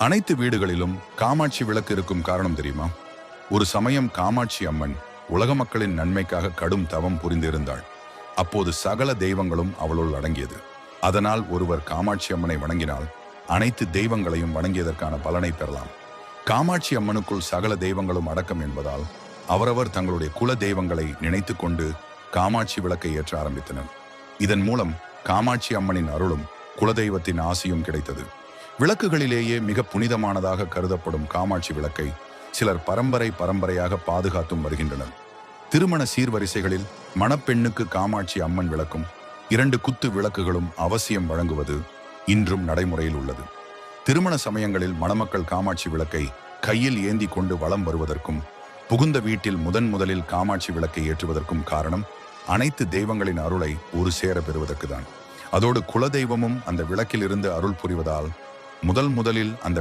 அனைத்து வீடுகளிலும் காமாட்சி விளக்கு இருக்கும் காரணம் தெரியுமா? ஒரு சமயம் காமாட்சி அம்மன் உலக மக்களின் நன்மைக்காக கடும் தவம் புரிந்திருந்தாள். அப்போது சகல தெய்வங்களும் அவளுள் அடங்கியது. அதனால் ஒருவர் காமாட்சி அம்மனை வணங்கினால் அனைத்து தெய்வங்களையும் வணங்கியதற்கான பலனை பெறலாம். காமாட்சி அம்மனுக்குள் சகல தெய்வங்களும் அடக்கம் என்பதால் அவரவர் தங்களுடைய குல தெய்வங்களை நினைத்து கொண்டு காமாட்சி விளக்கை ஏற்ற ஆரம்பித்தனர். இதன் மூலம் காமாட்சி அம்மனின் அருளும் குலதெய்வத்தின் ஆசியும் கிடைத்தது. விளக்குகளிலேயே மிக புனிதமானதாக கருதப்படும் காமாட்சி விளக்கை சிலர் பரம்பரையாக பாதுகாத்தும் வருகின்றனர். திருமண சீர்வரிசைகளில் மணப்பெண்ணுக்கு காமாட்சி அம்மன் விளக்கும் 2 குத்து விளக்குகளும் அவசியம் வழங்குவது இன்றும் நடைமுறையில் உள்ளது. திருமண சமயங்களில் மணமக்கள் காமாட்சி விளக்கை கையில் ஏந்தி கொண்டு வலம் வருவதற்கும் புகுந்த வீட்டில் முதலில் காமாட்சி விளக்கை ஏற்றுவதற்கும் காரணம் அனைத்து தெய்வங்களின் அருளை ஒரு சேர பெறுவதற்கு தான். அதோடு குலதெய்வமும் அந்த விளக்கில் இருந்து அருள் புரிவதால் முதலில் அந்த